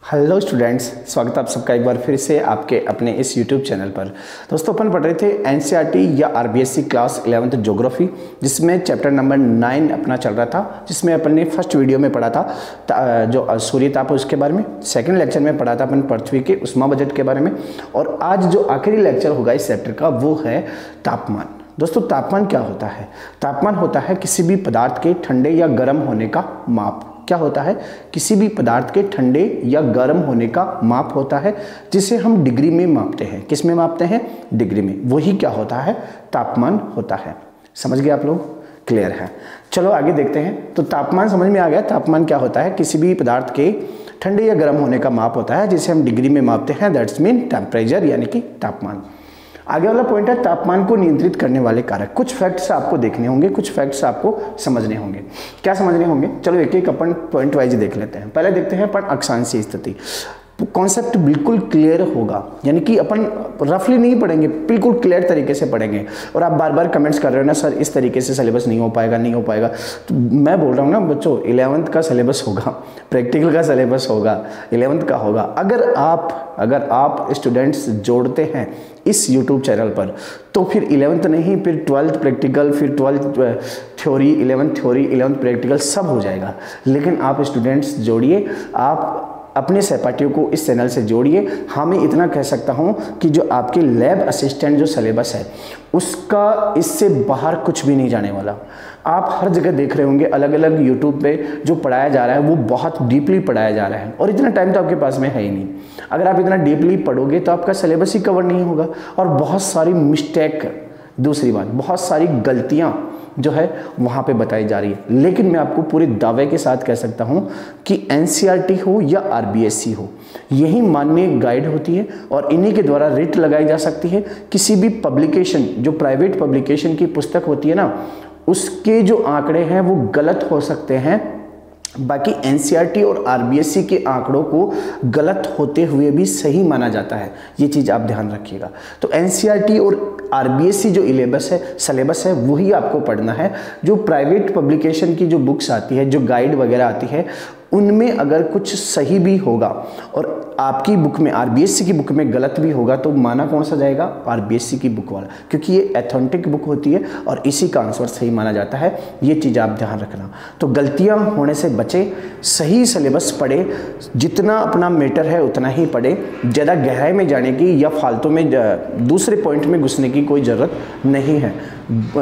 Hello students, स्वागत है आप सबका एक बार फिर से आपके अपने इस यूट्यूब चैनल पर। दोस्तों अपन पढ़ रहे थे एनसीईआरटी या आरबीएससी क्लास 11th ज्योग्राफी, जिसमें चैप्टर नंबर 9 अपना चल रहा था, जिसमें अपन ने फर्स्ट वीडियो में पढ़ा था जो सूर्य ताप उसके बारे में, सेकंड लेक्चर में पढ़ा था अपन पृथ्वी के उष्मा बजट के बारे में, और आज जो आखिरी लेक्चर होगा इस चैप्टर का वो है तापमान। दोस्तों तापमान क्या होता है? तापमान होता है किसी भी पदार्थ के ठंडे या गर्म होने का माप। क्या होता है? किसी भी पदार्थ के ठंडे या गर्म होने का माप होता है, जिसे हम डिग्री में मापते हैं। किस में मापते हैं? डिग्री में। वही क्या होता है? तापमान होता है। समझ गए आप लोग? क्लियर है? चलो आगे देखते हैं। तो तापमान समझ में आ गया। तापमान क्या होता है? किसी भी पदार्थ के ठंडे या गर्म होने का माप होता है, जिसे हम डिग्री में मापते हैं। दैट्स मीन टेम्परेचर, यानी कि तापमान। आगे वाला पॉइंट है तापमान को नियंत्रित करने वाले कारक। कुछ फैक्ट्स आपको देखने होंगे, कुछ फैक्ट्स आपको समझने होंगे। क्या समझने होंगे? चलो एक एक अपन पॉइंट वाइज देख लेते हैं। पहले देखते हैं अपन अक्षांशीय स्थिति। कॉन्सेप्ट बिल्कुल क्लियर होगा, यानी कि अपन रफली नहीं पढ़ेंगे, बिल्कुल क्लियर तरीके से पढ़ेंगे। और आप बार बार कमेंट्स कर रहे हो ना, सर इस तरीके से सिलेबस नहीं हो पाएगा, नहीं हो पाएगा। तो मैं बोल रहा हूँ ना बच्चों, 11th का सिलेबस होगा, प्रैक्टिकल का सिलेबस होगा, 11th का होगा। अगर आप स्टूडेंट्स जोड़ते हैं इस यूट्यूब चैनल पर, तो फिर 11th नहीं, फिर 12th प्रैक्टिकल, फिर 12th theory, 11th theory, 11th practical सब हो जाएगा। लेकिन आप स्टूडेंट्स जोड़िए, आप अपने सहपाठियों को इस चैनल से जोड़िए। हाँ, मैं इतना कह सकता हूँ कि जो आपके लैब असिस्टेंट जो सिलेबस है, उसका इससे बाहर कुछ भी नहीं जाने वाला। आप हर जगह देख रहे होंगे, अलग अलग यूट्यूब पे जो पढ़ाया जा रहा है वो बहुत डीपली पढ़ाया जा रहा है, और इतना टाइम तो आपके पास में है ही नहीं। अगर आप इतना डीपली पढ़ोगे तो आपका सिलेबस ही कवर नहीं होगा, और बहुत सारी मिस्टेक, दूसरी बात बहुत सारी गलतियाँ जो है वहाँ पे बताई जा रही है। लेकिन मैं आपको पूरे दावे के साथ कह सकता हूँ कि एनसीईआरटी हो या आरबीएससी हो, यही मान्य गाइड होती है, और इन्हीं के द्वारा रेट लगाई जा सकती है। किसी भी पब्लिकेशन, जो प्राइवेट पब्लिकेशन की पुस्तक होती है ना, उसके जो आंकड़े हैं वो गलत हो सकते हैं। बाकी एनसीईआरटी और आरबीएससी के आंकड़ों को गलत होते हुए भी सही माना जाता है। ये चीज़ आप ध्यान रखिएगा। तो एनसीईआरटी और आरबीएससी जो सिलेबस है वही आपको पढ़ना है। जो प्राइवेट पब्लिकेशन की जो बुक्स आती है, जो गाइड वगैरह आती है, उनमें अगर कुछ सही भी होगा और आपकी बुक में, आरबीएससी की बुक में गलत भी होगा, तो माना कौन सा जाएगा? आरबीएससी की बुक वाला, क्योंकि ये एथेंटिक बुक होती है और इसी का आंसर सही माना जाता है। ये चीज़ आप ध्यान रखना। तो गलतियां होने से बचे, सही सिलेबस पढ़े, जितना अपना मैटर है उतना ही पढ़े। ज़्यादा गहराई में जाने की या फालतू में दूसरे पॉइंट में घुसने की कोई ज़रूरत नहीं है।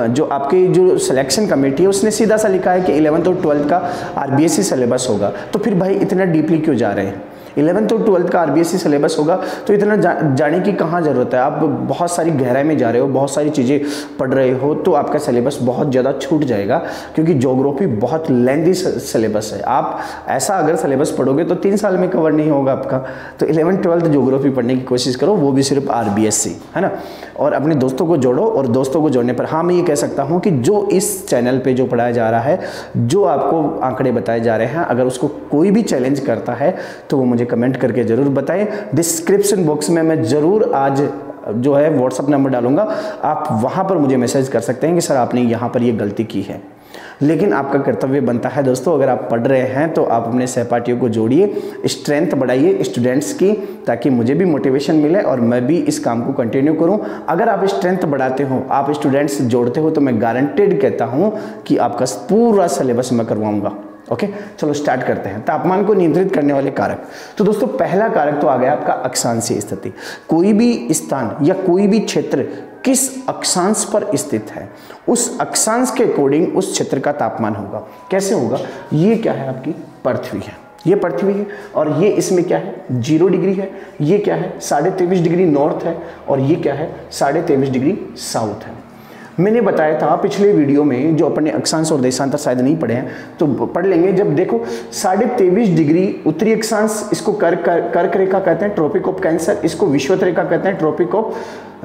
जो आपकी जो सिलेक्शन कमेटी है उसने सीधा सा लिखा है कि 11th और 12th का आरबीएससी सिलेबस होगा, तो फिर भाई इतना डीपली क्यों जा रहे हैं? 11th और 12th का आरबीएससी सिलेबस होगा तो इतना जाने की कहाँ ज़रूरत है? आप बहुत सारी गहराई में जा रहे हो, बहुत सारी चीज़ें पढ़ रहे हो, तो आपका सिलेबस बहुत ज़्यादा छूट जाएगा, क्योंकि ज्योग्राफी बहुत लेंथी सिलेबस है। आप ऐसा अगर सिलेबस पढ़ोगे तो 3 साल में कवर नहीं होगा आपका। तो 11th 12th ज्योग्राफी पढ़ने की कोशिश करो, वो भी सिर्फ आरबीएससी, है ना। और अपने दोस्तों को जोड़ो, और दोस्तों को जोड़ने पर हाँ मैं ये कह सकता हूँ कि जो इस चैनल पर जो पढ़ाया जा रहा है, जो आपको आंकड़े बताए जा रहे हैं, अगर उसको कोई भी चैलेंज करता है तो वो मुझे कमेंट करके जरूर बताएं। डिस्क्रिप्शन बॉक्स में मैं जरूर आज जो है व्हाट्सएप नंबर डालूंगा, आप वहां पर मुझे मैसेज कर सकते हैं कि सर आपने यहां पर ये गलती की है। लेकिन आपका कर्तव्य बनता है दोस्तों, अगर आप पढ़ रहे हैं तो आप अपने सहपाठियों को जोड़िए, स्ट्रेंथ बढ़ाइए स्टूडेंट्स की, ताकि मुझे भी मोटिवेशन मिले और मैं भी इस काम को कंटिन्यू करूं। अगर आप स्ट्रेंथ बढ़ाते हो, आप स्टूडेंट्स जोड़ते हो, तो मैं गारंटेड कहता हूं कि आपका पूरा सिलेबस मैं करवाऊंगा। ओके, चलो स्टार्ट करते हैं। तापमान को नियंत्रित करने वाले कारक। तो दोस्तों पहला कारक तो आ गया आपका अक्षांशीय स्थिति। कोई भी स्थान या कोई भी क्षेत्र किस अक्षांश पर स्थित है, उस अक्षांश के अकॉर्डिंग उस क्षेत्र का तापमान होगा। कैसे होगा? ये क्या है? आपकी पृथ्वी है, ये पृथ्वी है, और ये इसमें क्या है? 0 डिग्री है। ये क्या है? 23.5 डिग्री नॉर्थ है, और ये क्या है? 23.5 डिग्री साउथ है। मैंने बताया था पिछले वीडियो में, जो अपने अक्षांश और देशांतर शायद नहीं पढ़े हैं तो पढ़ लेंगे। जब देखो 23.5 डिग्री उत्तरी अक्षांश, इसको कर्क रेखा कहते हैं, ट्रॉपिक ऑफ कैंसर। इसको विषुवत रेखा कहते हैं, ट्रॉपिक ऑफ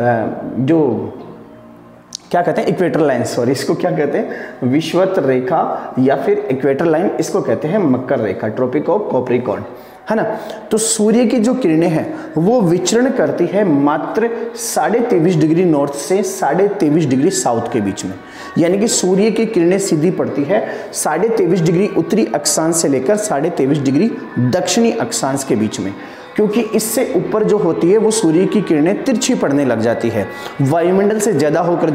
जो क्या कहते हैं, इक्वेटर लाइन, सॉरी इसको क्या कहते हैं, विषुवत रेखा या फिर इक्वेटर लाइन, इसको कहते हैं मकर रेखा, ट्रॉपिक ऑफ कैप्रिकॉर्न, है ना। तो सूर्य की जो किरणें हैं वो विचरण करती है मात्र 23.5 डिग्री नॉर्थ से 23.5 डिग्री साउथ के बीच में, यानी कि सूर्य की किरणें सीधी पड़ती है 23.5 डिग्री उत्तरी अक्षांश से लेकर 23.5 डिग्री दक्षिणी अक्षांश के बीच में, क्योंकि इससे ऊपर जो होती है वो सूर्य की किरणें तिरछी पड़ने लग जाती है, वायुमंडल से ज़्यादा होकर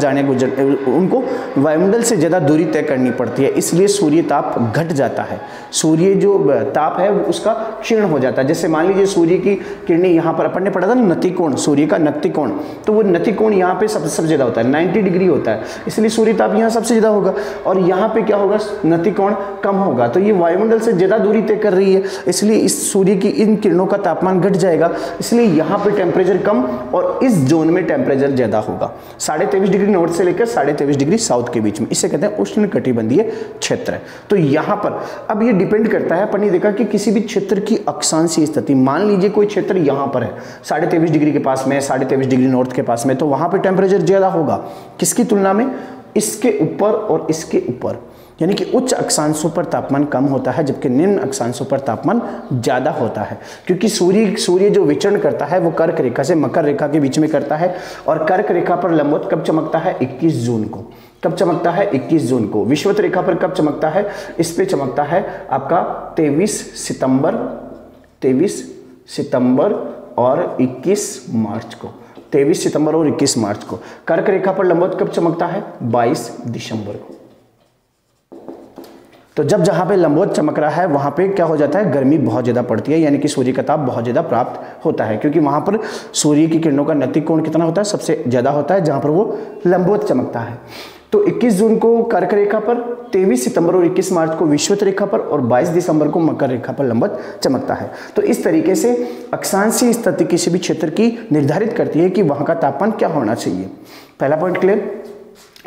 उनको वायुमंडल से ज़्यादा दूरी तय करनी पड़ती है, इसलिए सूर्य ताप घट जाता है, सूर्य जो ताप है उसका क्षीण हो जाता है। जैसे मान लीजिए सूर्य की किरणें यहाँ पर अपन ने पढ़ा था ना नतिकोण, सूर्य का नतिकोण, तो वो नतिकोण यहाँ पे सबसे ज़्यादा होता है, 90 डिग्री होता है, इसलिए सूर्य ताप यहाँ सबसे ज़्यादा होगा, और यहाँ पे क्या होगा, नतिकोण कम होगा। तो ये वायुमंडल से ज़्यादा दूरी तय कर रही है, इसलिए इस सूर्य की इन किरणों का तापमान घट जाएगा, इसलिए यहाँ पे टेम्परेचर कम और इस जोन में टेम्परेचर ज्यादा होगा, 23.5 डिग्री नॉर्थ से लेकर 23.5 डिग्री साउथ के बीच में, इसे कहते हैं उष्णकटिबंधीय क्षेत्र। तो यहाँ पर अब ये डिपेंड करता है, अपन ने देखा कि किसी भी क्षेत्र की अक्षांशीय स्थिति, मान लीजिए कोई क्षेत्र यहाँ पर है 23.5 डिग्री के पास में, 23.5 डिग्री नॉर्थ के पास में, तो वहां पर टेम्परेचर ज्यादा होगा, किसकी तुलना में, इसके ऊपर और इसके ऊपर, यानी कि उच्च अक्षांशों पर तापमान कम होता है जबकि निम्न अक्षांशों पर तापमान ज़्यादा होता है, क्योंकि सूर्य जो विचरण करता है वो कर्क रेखा से मकर रेखा के बीच में करता है, और कर्क रेखा पर लंबवत कब चमकता है, 21 जून को। कब चमकता है, 21 जून को। विषुवत रेखा पर कब चमकता है, इस पे चमकता है आपका 23 सितंबर और 21 मार्च को, 23 सितंबर और 21 मार्च को। कर्क रेखा पर लंबवत कब चमकता है, 22 दिसंबर को। तो जब जहां पे लंबवत चमक रहा है वहां पे क्या हो जाता है, गर्मी बहुत ज़्यादा पड़ती है, यानी कि सूर्य का ताप बहुत ज़्यादा प्राप्त होता है, क्योंकि वहां पर सूर्य की किरणों का नैतिक कोण कितना होता है, सबसे ज़्यादा होता है जहां पर वो लंबवत चमकता है। तो 21 जून को कर्क रेखा पर, 23 सितंबर और 21 मार्च को विषुवत रेखा पर, और 22 दिसंबर को मकर रेखा पर लंबवत चमकता है। तो इस तरीके से अक्षांशीय स्थिति किसी भी क्षेत्र की निर्धारित करती है कि वहां का तापमान क्या होना चाहिए। पहला पॉइंट क्लियर।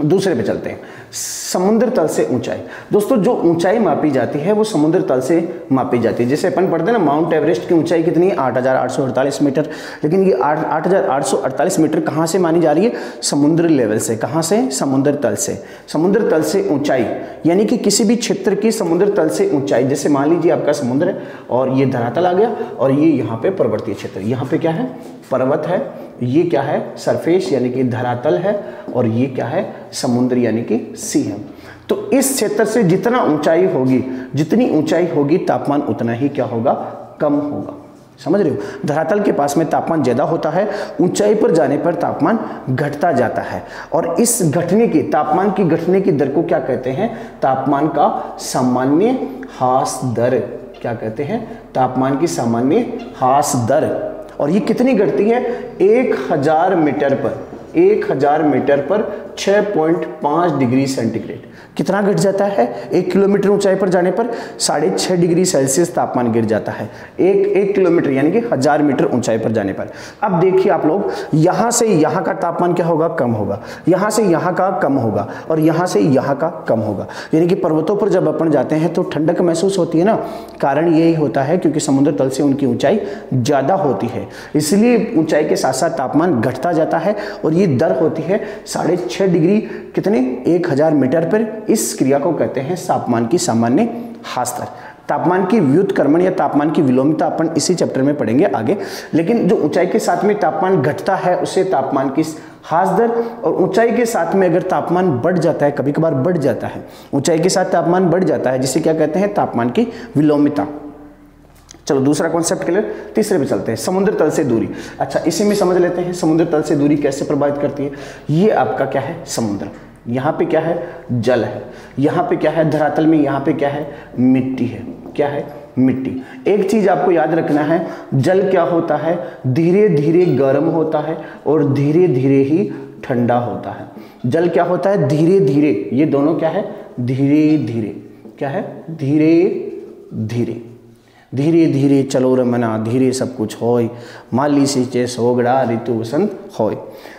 दूसरे पे चलते हैं, समुद्र तल से ऊंचाई। दोस्तों जो ऊंचाई मापी जाती है वो समुद्र तल से मापी जाती है। जैसे अपन पढ़ते हैं ना, माउंट एवरेस्ट की ऊंचाई कितनी है, 8,848 मीटर, लेकिन ये 8,848 मीटर कहाँ से मानी जा रही है, समुद्र लेवल से। कहाँ से, समुद्र तल से। समुद्र तल से ऊंचाई यानी कि किसी भी क्षेत्र की समुद्र तल से ऊंचाई, जैसे मान लीजिए आपका समुद्र है और ये धरातल आ गया, और ये यहाँ पे पर्वतीय क्षेत्र, यहाँ पे क्या है, पर्वत है, ये क्या है, सरफेस यानी कि धरातल है, और ये क्या है, समुद्र यानी कि सी है। तो इस क्षेत्र से जितना ऊंचाई होगी, जितनी ऊंचाई होगी तापमान उतना ही क्या होगा, कम होगा। समझ रहे हो, धरातल के पास में तापमान ज्यादा होता है, ऊंचाई पर जाने पर तापमान घटता जाता है, और इस घटने की, तापमान की घटने की दर को क्या कहते हैं, तापमान का सामान्य ह्रास दर। क्या कहते हैं, तापमान की सामान्य ह्रास दर। और ये कितनी घटती है, 1000 मीटर पर, 1000 मीटर पर 6.5 डिग्री सेंटीग्रेड। कितना घट जाता है, 1 किलोमीटर ऊंचाई पर जाने पर 6.5 डिग्री सेल्सियस तापमान गिर जाता है, एक किलोमीटर यानी कि 1000 मीटर ऊंचाई पर जाने पर। अब देखिए आप लोग, यहाँ से यहाँ का तापमान क्या होगा, कम होगा, यहाँ से यहाँ का कम होगा, और यहाँ से यहाँ का कम होगा। यानी कि पर्वतों पर जब अपन जाते हैं तो ठंडक महसूस होती है ना, कारण यही होता है क्योंकि समुद्र तल से उनकी ऊंचाई ज़्यादा होती है, इसलिए ऊंचाई के साथ साथ तापमान घटता जाता है, और ये दर होती है 6.5 डिग्री, कितने, 1000 मीटर पर। इस क्रिया को कहते हैं तापमान की सामान्य ह्रास दर। तापमान की व्युत्क्रमण या तापमान की विलोमिता अपन इसी चैप्टर में पढ़ेंगे आगे, लेकिन जो ऊंचाई के साथ में तापमान घटता है उसे तापमान की ह्रास दर, और ऊंचाई के साथ में अगर तापमान बढ़ जाता है, कभी कभार बढ़ जाता है, ऊंचाई के साथ तापमान बढ़ जाता है, जिसे क्या कहते हैं, तापमान की विलोमिता। चलो दूसरा कॉन्सेप्ट क्लियर। तीसरे पे चलते हैं, समुद्र तल से दूरी। अच्छा, इसी में समझ लेते हैं समुद्र तल से दूरी कैसे प्रभावित करती है। ये आपका क्या है, समुद्र, यहाँ पे क्या है, जल है, यहाँ पे क्या है, धरातल में यहाँ पे क्या है, मिट्टी है। क्या है, मिट्टी। एक चीज आपको याद रखना है, जल क्या होता है, धीरे धीरे गर्म होता है और धीरे धीरे ही ठंडा होता है। जल क्या होता है, धीरे धीरे, ये दोनों क्या है, धीरे धीरे, क्या है, धीरे धीरे, धीरे धीरे चलो रमना, धीरे सब कुछ होय, माली सींचे सोगड़ा ऋतु वसंत होय।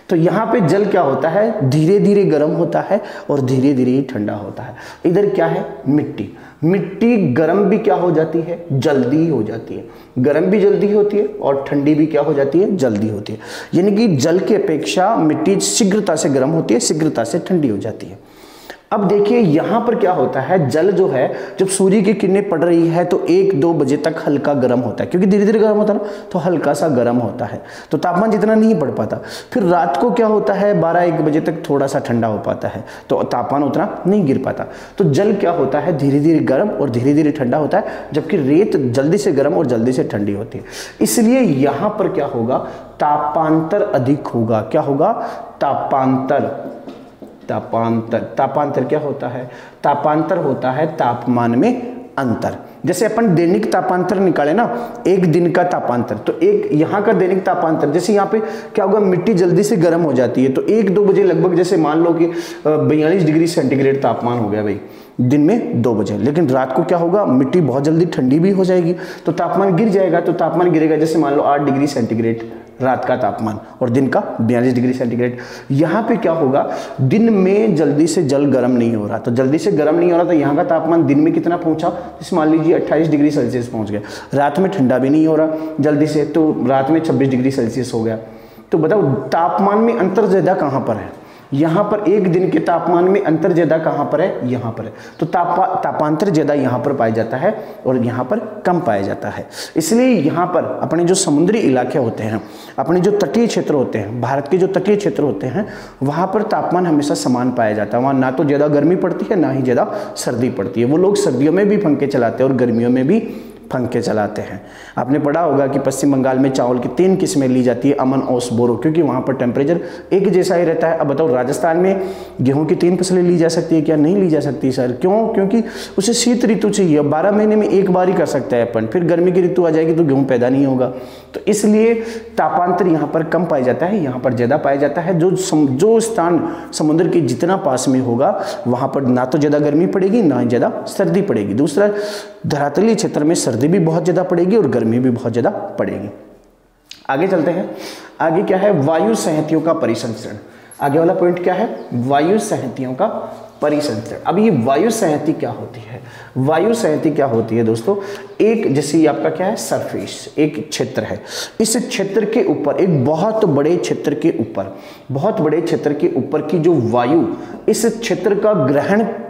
तो यहाँ पे जल क्या होता है, धीरे धीरे गर्म होता है और धीरे धीरे ही ठंडा होता है। इधर क्या है, मिट्टी। मिट्टी गर्म भी क्या हो जाती है, जल्दी हो जाती है, गर्म भी जल्दी होती है और ठंडी भी क्या हो जाती है, जल्दी होती है। यानी कि जल की अपेक्षा मिट्टी शीघ्रता से गर्म होती है, शीघ्रता से ठंडी हो जाती है। अब देखिए यहाँ पर क्या होता है, जल जो है जब सूर्य की किरणें पड़ रही है तो 1-2 बजे तक हल्का गर्म होता है, क्योंकि धीरे धीरे गर्म होता है ना, तो हल्का सा गर्म होता है, तो तापमान जितना नहीं बढ़ पाता। फिर रात को क्या होता है, 12-1 बजे तक थोड़ा सा ठंडा हो पाता है, तो तापमान उतना नहीं गिर पाता। तो जल क्या होता है, धीरे धीरे गर्म और धीरे धीरे ठंडा होता है, जबकि रेत जल्दी से गर्म और जल्दी से ठंडी होती है। इसलिए यहाँ पर क्या होगा, तापांतर अधिक होगा। क्या होगा, तापांतर। तापांतर क्या होता है, तापांतर होता है तापमान में अंतर। जैसे अपन दैनिक तापांतर निकाले ना, एक दिन का तापांतर, तो एक यहाँ का दैनिक तापांतर, जैसे यहाँ पे क्या होगा, मिट्टी जल्दी से गर्म हो जाती है, तो 1-2 बजे लगभग, जैसे मान लो कि 42 डिग्री सेंटीग्रेड तापमान हो गया भाई दिन में 2 बजे, लेकिन रात को क्या होगा, मिट्टी बहुत जल्दी ठंडी भी हो जाएगी, तो तापमान गिर जाएगा। तो तापमान गिरेगा, जैसे मान लो 8 डिग्री सेंटीग्रेड रात का तापमान और दिन का 42 डिग्री सेंटीग्रेड। यहाँ पे क्या होगा, दिन में जल्दी से जल गर्म नहीं हो रहा, तो जल्दी से गर्म नहीं हो रहा, तो यहाँ का तापमान दिन में कितना पहुँचा, जैसे मान लीजिए 28 डिग्री सेल्सियस पहुँच गया। रात में ठंडा भी नहीं हो रहा जल्दी से, तो रात में 26 डिग्री सेल्सियस हो गया। तो बताओ तापमान में अंतर ज़्यादा कहाँ पर है, यहाँ पर एक दिन के तापमान में अंतर ज़्यादा कहाँ पर है, यहाँ पर है। तो तापांतर ज़्यादा यहाँ पर पाया जाता है और यहाँ पर कम पाया जाता है। इसलिए यहाँ पर अपने जो समुद्री इलाके होते हैं, अपने जो तटीय क्षेत्र होते हैं, भारत के जो तटीय क्षेत्र होते हैं, वहाँ पर तापमान हमेशा समान पाया जाता है। वहाँ ना तो ज़्यादा गर्मी पड़ती है, ना ही ज़्यादा सर्दी पड़ती है। वो लोग सर्दियों में भी पंखे चलाते हैं और गर्मियों में भी पंखे चलाते हैं। आपने पढ़ा होगा कि पश्चिम बंगाल में चावल की 3 किस्में ली जाती है, अमन, ओस, बोरो, क्योंकि वहाँ पर टेम्परेचर एक जैसा ही रहता है। अब बताओ राजस्थान में गेहूं की 3 फसलें ली जा सकती है क्या, नहीं ली जा सकती सर, क्यों, क्योंकि उसे शीत ऋतु चाहिए, 12 महीने में एक बार ही कर सकता है अपन, फिर गर्मी की ऋतु आ जाएगी तो गेहूँ पैदा नहीं होगा। तो इसलिए तापांतर यहाँ पर कम पाया जाता है, यहाँ पर ज़्यादा पाया जाता है। जो स्थान समुद्र के जितना पास में होगा वहाँ पर ना तो ज़्यादा गर्मी पड़ेगी, ना ही ज़्यादा सर्दी पड़ेगी। दूसरा, धरातलीय क्षेत्र में सर्दी भी बहुत ज़्यादा पड़ेगी और गर्मी भी बहुत ज़्यादा पड़ेगी। आगे चलते हैं। आगे क्या है, वायु संहतियों का परिसंचरण। आगे वाला पॉइंट क्या है, वायु संहतियों का परिसंचरण। अब ये वायु संहति क्या होती है, वायु संहति क्या होती है दोस्तों, एक जैसे ये आपका क्या है, सरफेस, एक क्षेत्र है, इस क्षेत्र के ऊपर, एक बहुत बड़े क्षेत्र के ऊपर, बहुत बड़े क्षेत्र के ऊपर की जो वायु इस क्षेत्र का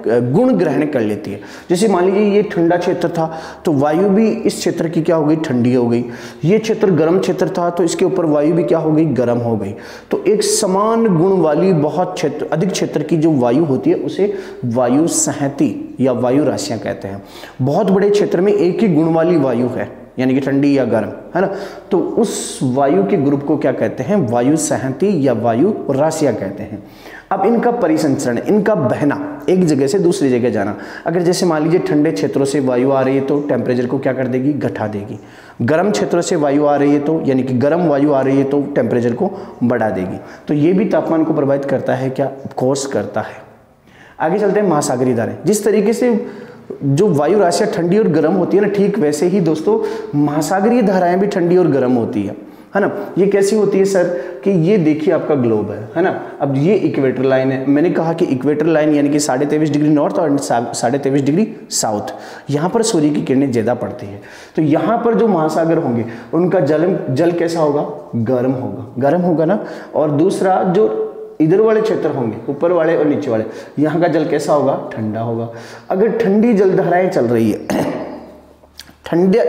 गुण ग्रहण कर लेती है। जैसे मान लीजिए ये ठंडा क्षेत्र था तो वायु भी इस क्षेत्र की क्या हो गई, ठंडी हो गई। ये क्षेत्र गर्म क्षेत्र था तो इसके ऊपर वायु भी क्या हो गई, गर्म हो गई। तो एक समान गुण वाली बहुत अधिक क्षेत्र की जो वायु होती है उसे वायु संहति या वायु राशियां कहते हैं। बहुत बड़े क्षेत्र में एक ही गुण वाली वायु है, यानी कि ठंडी या गर्म, है ना, तो उस वायु के ग्रुप को क्या कहते हैं, वायु संहति या वायु राशियां कहते हैं। अब इनका परिसंचरण, इनका बहना, एक जगह से दूसरी जगह जाना। अगर जैसे मान लीजिए ठंडे क्षेत्रों से वायु आ रही है तो टेम्परेचर को क्या कर देगी, घटा देगी। गर्म क्षेत्रों से वायु आ रही है तो, यानी कि गर्म वायु आ रही है तो टेम्परेचर को बढ़ा देगी। तो ये भी तापमान को प्रभावित करता है क्या, ऑफकोर्स करता है। आगे चलते हैं, महासागरीय धाराएं। जिस तरीके से जो वायु राशियाँ ठंडी और गर्म होती है ना, ठीक वैसे ही दोस्तों महासागरीय धाराएं भी ठंडी और गर्म होती है ना। ये कैसी होती है सर, कि ये देखिए आपका ग्लोब है ना। अब ये इक्वेटर लाइन है, मैंने कहा कि इक्वेटर लाइन यानी कि 23.5 डिग्री नॉर्थ और 23.5 डिग्री साउथ, यहाँ पर सूर्य की किरणें ज़्यादा पड़ती है। तो यहाँ पर जो महासागर होंगे उनका जल कैसा होगा, गर्म होगा ना। और दूसरा जो इधर वाले क्षेत्र होंगे, ऊपर वाले और नीचे वाले, यहाँ का जल कैसा होगा, ठंडा होगा। अगर ठंडी जलधाराएं चल रही है, ठंडे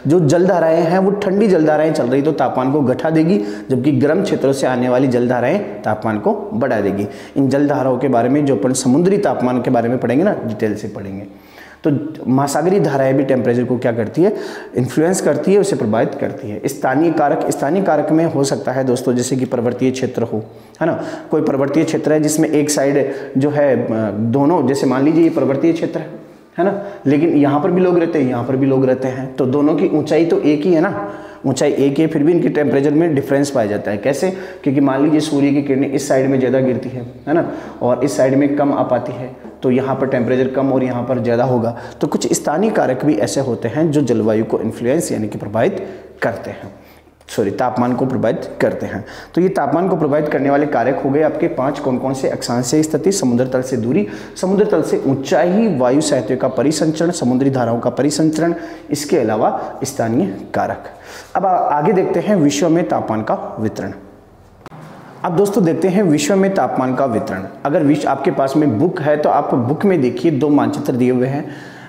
जो जलधाराएं हैं वो ठंडी जलधाराएं चल रही तो तापमान को घटा देगी, जबकि गर्म क्षेत्रों से आने वाली जलधाराएं तापमान को बढ़ा देगी। इन जलधाराओं के बारे में जो अपन समुद्री तापमान के बारे में पढ़ेंगे ना, डिटेल से पढ़ेंगे। तो महासागरीय धाराएं भी टेम्परेचर को क्या करती है, इन्फ्लुएंस करती है, उसे प्रभावित करती है। स्थानीय कारक में हो सकता है दोस्तों, जैसे कि पर्वतीय क्षेत्र हो, है ना। कोई पर्वतीय क्षेत्र है जिसमें एक साइड जो है दोनों, जैसे मान लीजिए ये पर्वतीय क्षेत्र है ना, लेकिन यहाँ पर भी लोग रहते हैं, यहाँ पर भी लोग रहते हैं, तो दोनों की ऊंचाई तो एक ही है ना, ऊंचाई एक है, फिर भी इनकी टेम्परेचर में डिफरेंस पाया जाता है। कैसे, क्योंकि मान लीजिए सूर्य की किरणें इस साइड में ज़्यादा गिरती है ना, और इस साइड में कम आ पाती है, तो यहाँ पर टेम्परेचर कम और यहाँ पर ज़्यादा होगा। तो कुछ स्थानीय कारक भी ऐसे होते हैं जो जलवायु को इन्फ्लुएंस यानी कि प्रभावित करते हैं, तापमान को प्रभावित करते हैं। तो ये तापमान को प्रभावित करने वाले कारक हो गए आपके 5। कौन कौन से, अक्षांशीय स्थिति, समुद्र तल से दूरी, समुद्र तल से ऊंचाई, वायु संहतियों का परिसंचरण, समुद्री धाराओं का परिसंचरण, इसके अलावा स्थानीय कारक। अब आगे देखते हैं विश्व में तापमान का वितरण। अब दोस्तों देखते हैं विश्व में तापमान का वितरण। अगर विश्व आपके पास में बुक है तो आप बुक में देखिए 2 मानचित्र दिए हुए हैं,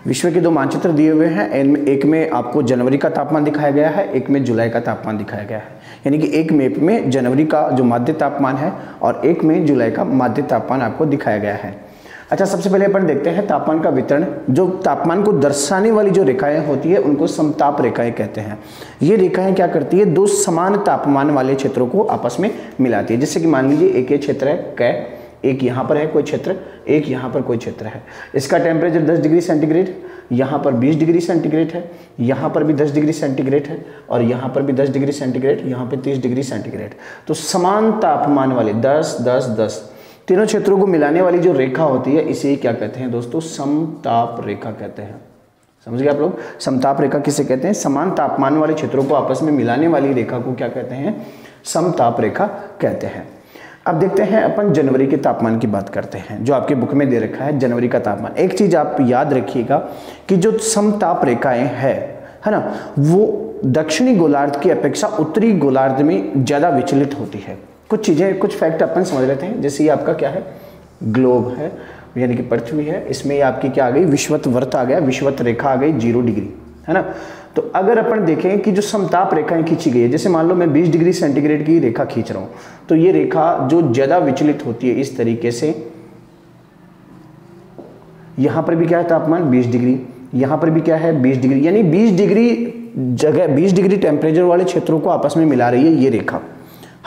विश्व के 2 मानचित्र दिए हुए हैं। एक में आपको जनवरी का तापमान दिखाया गया है, एक में जुलाई का तापमान दिखाया गया है। यानी कि एक मैप में जनवरी का जो माध्य तापमान है और एक में जुलाई का माध्य तापमान आपको दिखाया गया है। अच्छा, सबसे पहले अपन देखते हैं तापमान का वितरण। जो तापमान को दर्शाने वाली जो रेखाएं होती है उनको समताप रेखाएं कहते हैं। ये रेखाएं क्या करती है, 2 समान तापमान वाले क्षेत्रों को आपस में मिलाती है। जैसे कि मान लीजिए एक ये क्षेत्र है कै, एक यहाँ पर है कोई क्षेत्र, एक यहाँ पर कोई क्षेत्र है। इसका टेम्परेचर 10 डिग्री सेंटीग्रेड, यहाँ पर 20 डिग्री सेंटीग्रेड है, यहाँ पर भी 10 डिग्री सेंटीग्रेड है और यहाँ पर भी 10 डिग्री सेंटीग्रेड, यहाँ पे 30 डिग्री सेंटीग्रेड। तो समान तापमान वाले 10 10 10 तीनों क्षेत्रों को मिलाने वाली जो रेखा होती है इसे क्या कहते हैं दोस्तों, समताप रेखा कहते हैं। समझ गए आप लोग, समताप रेखा किसे कहते हैं, समान तापमान वाले क्षेत्रों को आपस में मिलाने वाली रेखा को क्या कहते हैं, समताप रेखा कहते हैं। अब देखते हैं अपन जनवरी के तापमान की बात करते हैं, जो आपके बुक में दे रखा है जनवरी का तापमान। एक चीज आप याद रखिएगा कि जो समताप रेखाएं है ना, वो दक्षिणी गोलार्ध की अपेक्षा उत्तरी गोलार्ध में ज्यादा विचलित होती है। कुछ चीजें, कुछ फैक्ट अपन समझ लेते हैं। जैसे ये आपका क्या है, ग्लोब है यानी कि पृथ्वी है, इसमें आपकी क्या आ गई, विषुवत वर्त आ गया, विषुवत रेखा आ गई 0 डिग्री, है ना। तो अगर अपन देखें कि जो समताप रेखाएं खींची गई है, जैसे मान लो मैं 20 डिग्री सेंटीग्रेड की रेखा खींच रहा हूं, तो ये रेखा जो ज्यादा विचलित होती है इस तरीके से, यहां पर भी क्या है तापमान 20 डिग्री, यहां पर भी क्या है 20 डिग्री, यानी 20 डिग्री जगह 20 डिग्री टेम्परेचर वाले क्षेत्रों को आपस में मिला रही है ये रेखा,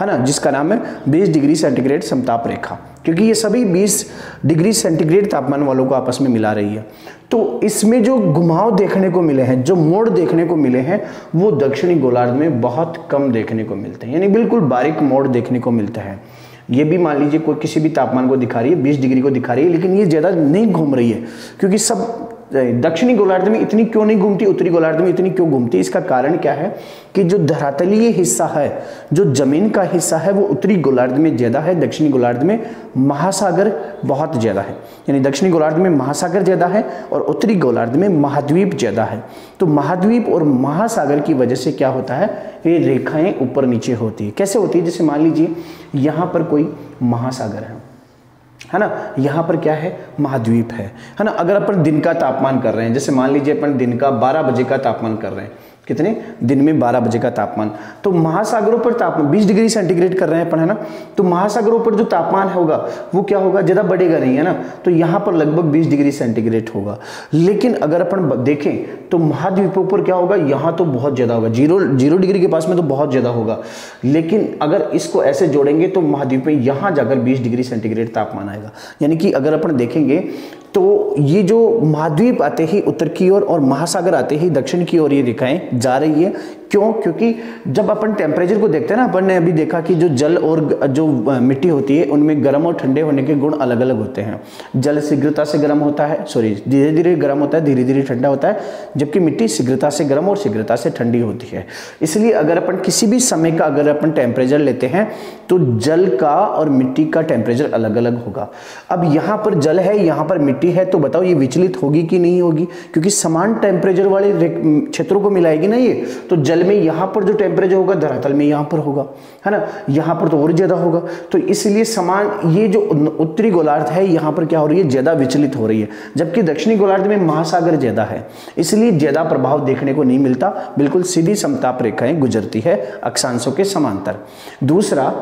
है ना, जिसका नाम है 20 डिग्री सेंटीग्रेड समताप रेखा, क्योंकि ये सभी 20 डिग्री सेंटीग्रेड तापमान वालों को आपस में मिला रही है। तो इसमें जो घुमाव देखने को मिले हैं, जो मोड़ देखने को मिले हैं, वो दक्षिणी गोलार्ध में बहुत कम देखने को मिलते हैं, यानी बिल्कुल बारीक मोड़ देखने को मिलते हैं। ये भी मान लीजिए कोई किसी भी तापमान को दिखा रही है, 20 डिग्री को दिखा रही है, लेकिन ये ज़्यादा नहीं घूम रही है, क्योंकि सब दक्षिणी गोलार्ध में इतनी क्यों नहीं घूमती, उत्तरी गोलार्ध में इतनी क्यों घूमती। इसका कारण क्या है कि जो धरातलीय हिस्सा है, जो जमीन का हिस्सा है, वो उत्तरी गोलार्ध में ज्यादा है, दक्षिणी गोलार्ध में महासागर बहुत ज्यादा है। यानी दक्षिणी गोलार्ध में महासागर ज्यादा है और उत्तरी गोलार्ध में महाद्वीप ज्यादा है। तो महाद्वीप और महासागर की वजह से क्या होता है, ये रेखाएं ऊपर नीचे होती है। कैसे होती है, जैसे मान लीजिए यहाँ पर कोई महासागर है ना, यहाँ पर क्या है, महाद्वीप है ना। अगर अपन दिन का तापमान कर रहे हैं, जैसे मान लीजिए अपन दिन का 12 बजे का तापमान कर रहे हैं, कितने दिन में 12 बजे का तापमान, तो महासागरों पर तापमान 20 डिग्री सेंटीग्रेड कर रहे हैं अपन, है ना। तो महासागरों पर जो तापमान होगा वो क्या होगा, ज्यादा बढ़ेगा नहीं, है ना। तो यहाँ पर लगभग 20 डिग्री सेंटीग्रेड होगा। लेकिन अगर अपन देखें तो महाद्वीपों पर क्या होगा, यहाँ तो बहुत ज्यादा होगा, 0 डिग्री के पास में तो बहुत ज्यादा होगा। लेकिन अगर इसको ऐसे जोड़ेंगे तो महाद्वीप में यहाँ जाकर 20 डिग्री सेंटीग्रेड तापमान आएगा। यानी कि अगर अपन देखेंगे तो ये जो महाद्वीप आते ही उत्तर की ओर और महासागर आते ही दक्षिण की ओर ये रेखाएं जा रही है। क्यों, क्योंकि जब अपन टेम्परेचर को देखते हैं ना, अपन ने अभी देखा कि जो जल और जो मिट्टी होती है उनमें गर्म और ठंडे होने के गुण अलग अलग होते हैं। जल शीघ्रता से गर्म होता है, धीरे धीरे गर्म होता है, धीरे धीरे ठंडा होता है, जबकि मिट्टी शीघ्रता से गर्म और शीघ्रता से ठंडी होती है। इसलिए अगर अपन किसी भी समय का अगर अपन टेम्परेचर लेते हैं तो जल का और मिट्टी का टेम्परेचर अलग अलग होगा। अब यहाँ पर जल है, यहाँ पर मिट्टी है, तो बताओ ये विचलित होगी कि नहीं होगी, क्योंकि समान टेम्परेचर वाले क्षेत्रों को मिलाएगी ना ये। तो जल में यहाँ पर जो टेम्परेचर होगा धरातल में यहाँ पर होगा, है ना, यहाँ पर तो और ज्यादा होगा। तो इसलिए समान, ये जो उत्तरी गोलार्ध है यहाँ पर क्या हो रही है, ज्यादा विचलित हो रही है, जबकि दक्षिणी गोलार्ध में महासागर ज्यादा है, इसलिए ज्यादा प्रभाव देखने को नहीं मिलता। बिल्कुल सीधी समताप रेखाएं गुजरती है अक्षांशों के समांतर। दूसरा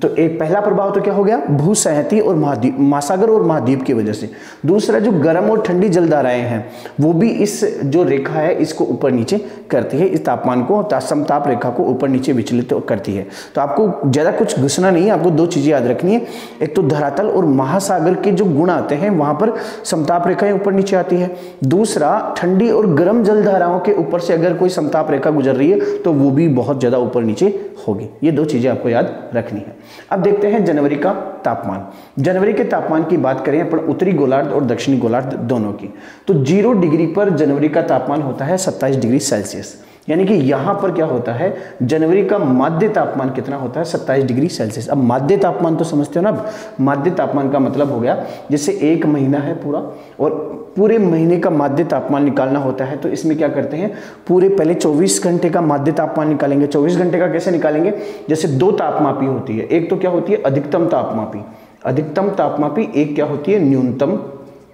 तो एक पहला प्रभाव तो क्या हो गया, भूसंहति और महाद्वीप, महासागर और महाद्वीप की वजह से। दूसरा जो गर्म और ठंडी जलधाराएं हैं वो भी इस जो रेखा है इसको ऊपर नीचे करती है, इस तापमान को, समताप रेखा को ऊपर नीचे विचलित करती है। तो आपको ज्यादा कुछ घुसना नहीं है, आपको 2 चीजें याद रखनी है। एक तो धरातल और महासागर के जो गुण आते हैं वहां पर समताप रेखाएं ऊपर नीचे आती है। दूसरा ठंडी और गर्म जलधाराओं के ऊपर से अगर कोई समताप रेखा गुजर रही है तो वो भी बहुत ज्यादा ऊपर नीचे होगी। ये 2 चीजें आपको याद रखनी है। अब देखते हैं जनवरी का तापमान। जनवरी के तापमान की बात करें अपन उत्तरी गोलार्ध और दक्षिणी गोलार्ध दोनों की, तो 0 डिग्री पर जनवरी का तापमान होता है 27 डिग्री सेल्सियस। यानी कि यहाँ पर क्या होता है, जनवरी का माध्य तापमान कितना होता है 27 डिग्री सेल्सियस। अब माध्य तापमान तो समझते हो ना, अब माध्य तापमान का मतलब हो गया जैसे एक महीना है पूरा और पूरे महीने का माध्य तापमान निकालना होता है, तो इसमें क्या करते हैं, पूरे पहले 24 घंटे का माध्य तापमान निकालेंगे। 24 घंटे का कैसे निकालेंगे, जैसे दो तापमापी होती है, एक तो क्या होती है अधिकतम तापमापी, अधिकतम तापमापी, एक क्या होती है न्यूनतम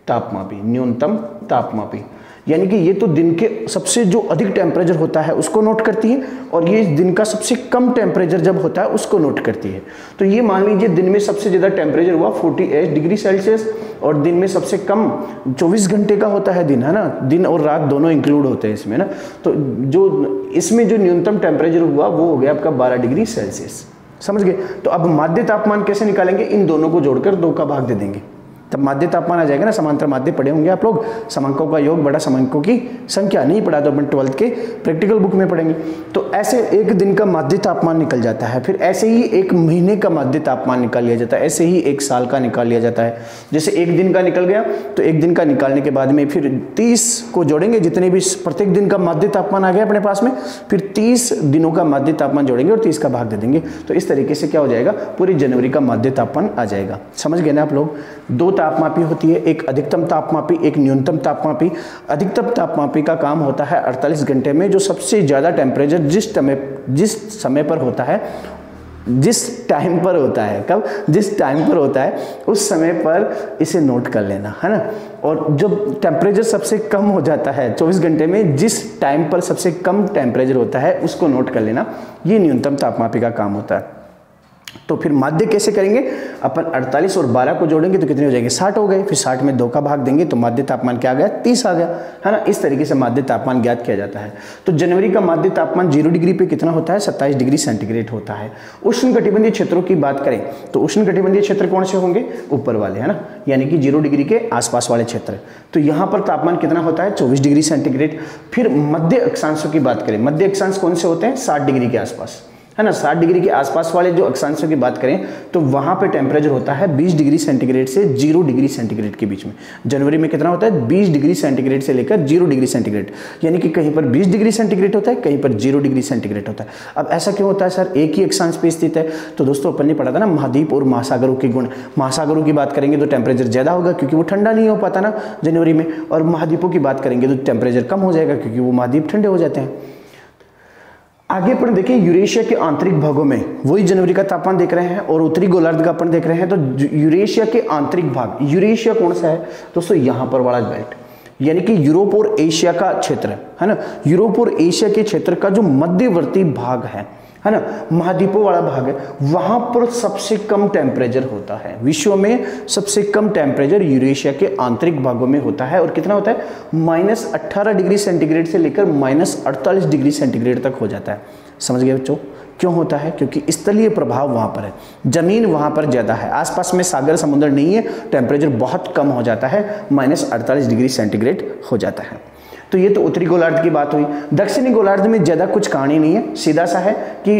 तापमापी, न्यूनतम तापमापी। यानी कि ये तो दिन के सबसे जो अधिक टेम्परेचर होता है उसको नोट करती है और ये दिन का सबसे कम टेम्परेचर जब होता है उसको नोट करती है। तो ये मान लीजिए दिन में सबसे ज़्यादा टेम्परेचर हुआ 48 डिग्री सेल्सियस और दिन में सबसे कम 24 घंटे का होता है दिन, है ना, दिन और रात दोनों इंक्लूड होते हैं इसमें ना। तो जो इसमें जो न्यूनतम टेम्परेचर हुआ वो हो गया आपका 12 डिग्री सेल्सियस, समझ गए। तो अब माध्य तापमान कैसे निकालेंगे, इन दोनों को जोड़कर 2 का भाग दे देंगे, तब माध्य तापमान आ जाएगा ना। समांतर माध्य पढ़े होंगे आप लोग, समांकों का योग बड़ा समांकों की संख्या, नहीं पढ़ा तो अपन 12th के प्रैक्टिकल बुक में पढ़ेंगे। तो ऐसे एक दिन का माध्य तापमान निकल जाता है, फिर ऐसे ही एक महीने का माध्य तापमान निकाल लिया जाता है, ऐसे ही एक साल का निकाल लिया जाता है। जैसे एक दिन का निकल गया तो एक दिन का निकालने के बाद में फिर 30 को जोड़ेंगे, जितने भी प्रत्येक दिन का माध्य तापमान आ गया अपने पास में, फिर 30 दिनों का माध्य तापमान जोड़ेंगे और 30 का भाग दे देंगे। तो इस तरीके से क्या हो जाएगा, पूरी जनवरी का माध्य तापमान आ जाएगा। समझ गए ना आप लोग। 2 तापमापी होती है, एक अधिकतम तापमापी, एक न्यूनतम तापमापी। अधिकतम तापमापी का काम होता है 48 घंटे में जो सबसे ज़्यादा टेम्परेचर जिस समय पर होता है, जिस टाइम पर होता है, कब, जिस टाइम पर होता है उस समय पर इसे नोट कर लेना, है ना। और जब टेम्परेचर सबसे कम हो जाता है 24 घंटे में, जिस टाइम पर सबसे कम टेम्परेचर होता है उसको नोट कर लेना, ये न्यूनतम तापमापी का काम होता है। तो फिर माध्य कैसे करेंगे, अपन 48 और 12 को जोड़ेंगे तो कितने हो जाएंगे, 60 हो गए, फिर 60 में 2 का भाग देंगे तो माध्य तापमान क्या आ गया, 30 आ गया, है ना। इस तरीके से माध्य तापमान ज्ञात किया जाता है। तो जनवरी का माध्य तापमान 0 डिग्री पे कितना होता है, 27 डिग्री सेंटीग्रेड होता है। उष्णकटिबंधीय क्षेत्रों की बात करें तो उष्णकटिबंधीय क्षेत्र कौन से होंगे, ऊपर वाले, है ना, यानी कि 0 डिग्री के आसपास वाले क्षेत्र। तो यहाँ पर तापमान कितना होता है, 24 डिग्री सेंटीग्रेड। फिर मध्य अक्षांशों की बात करें, मध्य अक्षांश कौन से होते हैं, 60 डिग्री के आसपास, है ना। 60 डिग्री के आसपास वाले जो अक्षांशों की बात करें तो वहां पे टेम्परेचर होता है 20 डिग्री सेंटीग्रेड से 0 डिग्री सेंटीग्रेड के बीच में। जनवरी में कितना होता है, 20 डिग्री सेंटीग्रेड से लेकर 0 डिग्री सेंटीग्रेड, यानी कि कहीं पर 20 डिग्री सेंटीग्रेड होता है, कहीं पर 0 डिग्री सेंटीग्रेड होता है। अब ऐसा क्यों होता है सर, एक ही अक्षांश पे स्थित है। तो दोस्तों अपन ने पढ़ा था ना महाद्वीप और महासागरों के गुण। महासागरों की बात करेंगे तो टेम्परेचर ज्यादा होगा क्योंकि वो ठंडा नहीं हो पाता ना जनवरी में, और महाद्वीपों की बात करेंगे तो टेम्परेचर कम हो जाएगा क्योंकि वो महाद्वीप ठंडे हो जाते हैं। आगे अपन देखिए यूरेशिया के आंतरिक भागों में वही जनवरी का तापमान देख रहे हैं और उत्तरी गोलार्ध का अपन देख रहे हैं। तो यूरेशिया के आंतरिक भाग, यूरेशिया कौन सा है दोस्तों, यहाँ पर वाला बेल्ट, यानी कि यूरोप और एशिया का क्षेत्र, है ना। यूरोप और एशिया के क्षेत्र का जो मध्यवर्ती भाग है ना, महाद्वीपों वाला भाग है, वहां पर सबसे कम टेम्परेचर होता है। विश्व में सबसे कम टेम्परेचर यूरेशिया के आंतरिक भागों में होता है और कितना होता है, -18 डिग्री सेंटीग्रेड से लेकर -48 डिग्री सेंटीग्रेड तक हो जाता है। समझ गए बच्चों, क्यों होता है, क्योंकि स्थलीय प्रभाव वहां पर है, जमीन वहां पर ज्यादा है, आसपास में सागर समुद्र नहीं है, टेम्परेचर बहुत कम हो जाता है, -48 डिग्री सेंटीग्रेड हो जाता है। तो ये तो उत्तरी गोलार्ध की बात हुई। दक्षिणी गोलार्ध में ज़्यादा कुछ कहानी नहीं है, सीधा सा है कि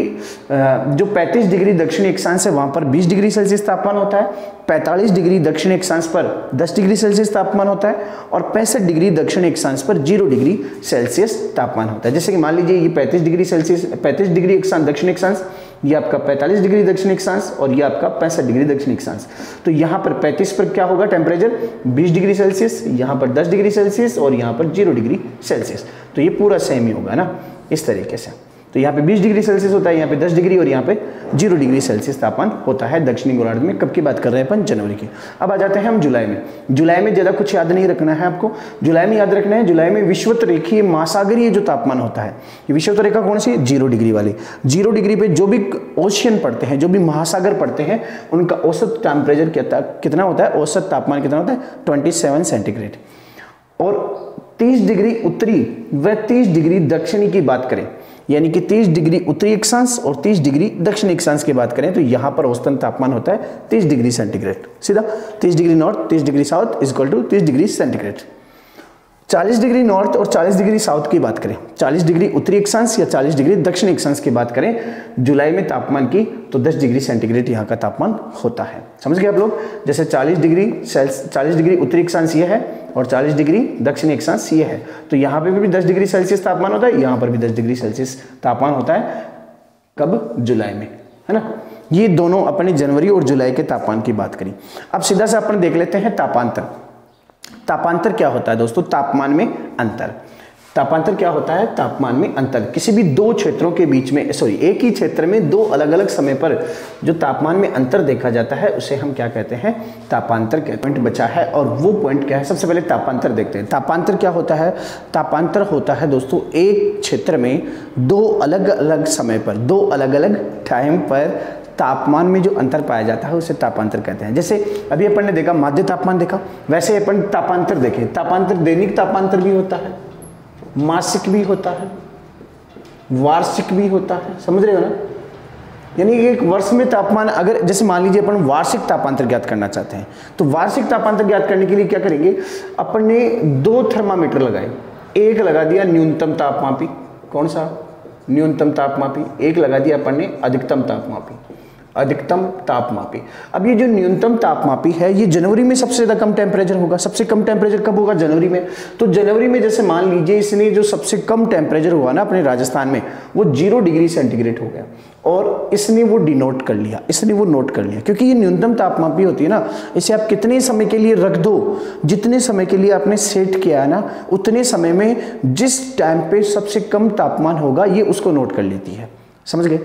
जो 35 डिग्री दक्षिणी अक्षांश है वहाँ पर 20 डिग्री सेल्सियस तापमान होता है, 45 डिग्री दक्षिणी अक्षांश पर 10 डिग्री सेल्सियस तापमान होता है और 65 डिग्री दक्षिणी अक्षांश पर 0 डिग्री सेल्सियस तापमान होता है। जैसे कि मान लीजिए ये 35 डिग्री सेल्सियस, 35 डिग्री अक्षांश दक्षिणी अक्षांश, ये आपका 45 डिग्री दक्षिणी अक्षांश और ये आपका 65 डिग्री दक्षिणी अक्षांश। तो यहाँ पर 35 पर क्या होगा टेम्परेचर, 20 डिग्री सेल्सियस, यहाँ पर 10 डिग्री सेल्सियस और यहाँ पर 0 डिग्री सेल्सियस। तो ये पूरा सेम ही होगा ना इस तरीके से। तो यहाँ पे 20 डिग्री सेल्सियस होता है, यहाँ पे 10 डिग्री और यहाँ पे 0 डिग्री सेल्सियस तापमान होता है दक्षिणी गोलार्ध में। कब की बात कर रहे हैं अपन, जनवरी की। अब आ जाते हैं हम जुलाई में। जुलाई में ज़्यादा कुछ याद नहीं रखना है आपको, जुलाई में याद रखना है, जुलाई में विषुवत रेखीय महासागरीय जो तापमान होता है, ये विषुवत रेखा कौन सी है, 0 डिग्री वाली। 0 डिग्री पे जो भी ओशियन पड़ते हैं, जो भी महासागर पड़ते हैं, उनका औसत टेम्परेचर कितना होता है, औसत तापमान कितना होता है, 27 सेंटीग्रेड। और 30 डिग्री उत्तरी व 30 डिग्री दक्षिणी की बात करें, यानी कि 30 डिग्री उत्तरी अक्षांश और 30 डिग्री दक्षिणी अक्षांश की बात करें तो यहाँ पर औसतन तापमान होता है 30 डिग्री सेंटीग्रेड। सीधा 30 degree north 30 degree south is equal to 30 degree centigrade. 40 degree north और 40 डिग्री साउथ की बात करें, 40 डिग्री उत्तरी अक्षांश या 40 डिग्री दक्षिणी अक्षांश की बात करें जुलाई में तापमान की, तो 10 डिग्री सेंटीग्रेड यहाँ का तापमान होता है। समझ गए आप लोग। जैसे 40 डिग्री उत्तरी अक्षांश ये है और 40 डिग्री दक्षिणी अक्षांश ये है। तो यहाँ पे भी 10 डिग्री सेल्सियस तापमान होता है, यहाँ पर भी 10 डिग्री सेल्सियस तापमान होता है। कब? जुलाई में, है ना। ये दोनों अपने जनवरी और जुलाई के तापमान की बात करी। अब सीधा से अपन देख लेते हैं तापांतर। तापांतर क्या होता है दोस्तों? तापमान में अंतर। तापांतर क्या होता है? तापमान में अंतर। किसी भी दो क्षेत्रों के बीच में, एक ही क्षेत्र में दो अलग अलग समय पर जो तापमान में अंतर देखा जाता है उसे हम क्या कहते हैं? तापांतर कहते हैं। पॉइंट बचा है और वो पॉइंट क्या है? सबसे पहले तापांतर देखते हैं। तापांतर क्या होता है? तापांतर होता है दोस्तों एक क्षेत्र में दो अलग अलग समय पर, दो अलग अलग टाइम पर तापमान में जो अंतर पाया जाता है उसे तापांतर कहते हैं। जैसे अभी अपन ने देखा माध्य तापमान देखा, वैसे अपन तापांतर देखें। तापांतर दैनिक तापांतर भी होता है, मासिक भी होता है, वार्षिक भी होता है। समझ रहे हो ना? यानी एक वर्ष में तापमान, अगर जैसे मान लीजिए अपन वार्षिक तापांतर ज्ञात करना चाहते हैं तो वार्षिक तापांतर ज्ञात करने के लिए क्या करेंगे? अपन ने दो थर्मामीटर लगाए, एक लगा दिया न्यूनतम तापमापी, कौन सा? न्यूनतम तापमापी। एक लगा दिया अपन ने अधिकतम तापमापी, अधिकतम तापमापी। अब ये जो न्यूनतम तापमापी है ये जनवरी में सबसे ज़्यादा कम टेम्परेचर होगा। सबसे कम टेम्परेचर कब होगा? जनवरी में। तो जनवरी में जैसे मान लीजिए इसने जो सबसे कम टेम्परेचर हुआ ना अपने राजस्थान में वो 0 डिग्री सेंटीग्रेड हो गया और इसने वो डिनोट कर लिया, इसने वो नोट कर लिया। क्योंकि ये न्यूनतम तापमापी होती है ना, इसे आप कितने समय के लिए रख दो, जितने समय के लिए आपने सेट किया है ना उतने समय में जिस टाइम पे सबसे कम तापमान होगा ये उसको नोट कर लेती है। समझ गए?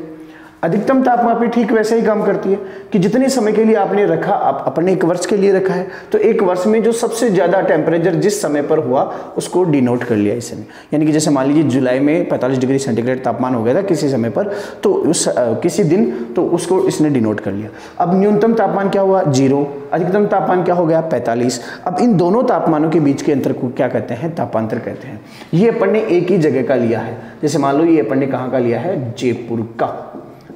अधिकतम तापमापी ठीक वैसे ही काम करती है कि जितने समय के लिए आपने रखा, आप अपने एक वर्ष के लिए रखा है तो एक वर्ष में जो सबसे ज़्यादा टेम्परेचर जिस समय पर हुआ उसको डिनोट कर लिया इसने। यानी कि जैसे मान लीजिए जुलाई में 45 डिग्री सेंटीग्रेड तापमान हो गया था किसी समय पर, तो उस किसी दिन, तो उसको इसने डिनोट कर लिया। अब न्यूनतम तापमान क्या हुआ? 0। अधिकतम तापमान क्या हो गया? 45। अब इन दोनों तापमानों के बीच के अंतर को क्या कहते हैं? तापांतर कहते हैं। ये अपन ने एक ही जगह का लिया है। जैसे मान लो ये अपन ने कहाँ का लिया है? जयपुर का,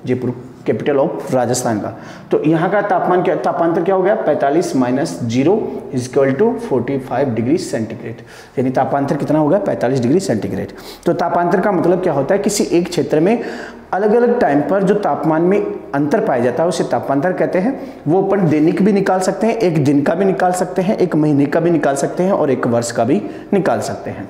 जयपुर कैपिटल ऑफ राजस्थान का। तो यहाँ का तापमान क्या, तापांतर क्या हो गया? 45 - 0 = 45 डिग्री सेंटीग्रेड। यानी तापांतर कितना हो गया? 45 डिग्री सेंटीग्रेड। तो तापांतर का मतलब क्या होता है? किसी एक क्षेत्र में अलग अलग टाइम पर जो तापमान में अंतर पाया जाता है उसे तापांतर कहते हैं। वो अपन दैनिक भी निकाल सकते हैं, एक दिन का भी निकाल सकते हैं, एक महीने का भी निकाल सकते हैं और एक वर्ष का भी निकाल सकते हैं।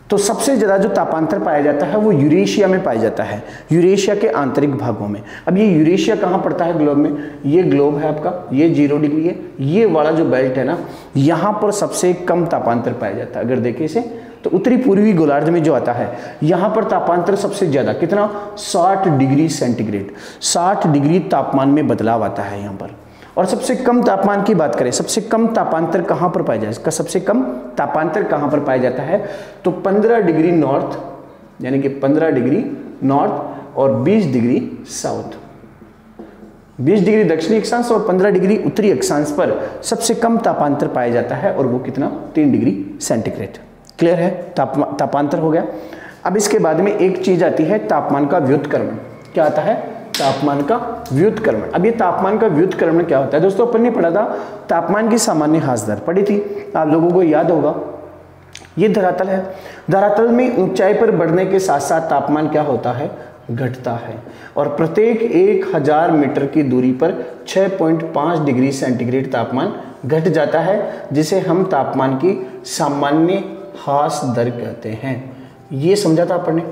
तो सबसे ज़्यादा जो तापांतर पाया जाता है वो यूरेशिया में पाया जाता है, यूरेशिया के आंतरिक भागों में। अब ये यूरेशिया कहाँ पड़ता है ग्लोब में? ये ग्लोब है आपका, ये 0 डिग्री है, ये वाला जो बेल्ट है ना यहाँ पर सबसे कम तापांतर पाया जाता है। अगर देखें इसे तो उत्तरी पूर्वी गोलार्ध में जो आता है यहाँ पर तापांतर सबसे ज़्यादा कितना? 60 डिग्री सेंटीग्रेड, 60 डिग्री तापमान में बदलाव आता है यहाँ पर। और सबसे कम तापमान की बात करें, सबसे कम तापांतर कहाँ पर पाया जाए? इसका सबसे कम तापांतर कहाँ पर पाया जाता है? तो 15 डिग्री नॉर्थ, यानी कि 15 डिग्री नॉर्थ और 20 डिग्री साउथ, 20 डिग्री दक्षिणी अक्षांश और 15 डिग्री उत्तरी अक्षांश पर सबसे कम तापांतर पाया जाता है और वो कितना? 3 डिग्री सेंटीग्रेड। क्लियर है? तापांतर हो गया। अब इसके बाद में एक चीज आती है तापमान का व्युत्क्रमण। क्या आता है? तापमान का व्युत्क्रमण। अब ये तापमान का व्युत्क्रमण क्या होता है दोस्तों? अपन ने पढ़ा था तापमान की सामान्य ह्रास दर पढ़ी थी, आप लोगों को याद होगा। ये धरातल है, धरातल में ऊंचाई पर बढ़ने के साथ साथ तापमान क्या होता है? घटता है। और प्रत्येक 1000 मीटर की दूरी पर 6.5 डिग्री सेंटीग्रेड तापमान घट जाता है, जिसे हम तापमान की सामान्य ह्रास दर कहते हैं। ये समझा था अपन ने,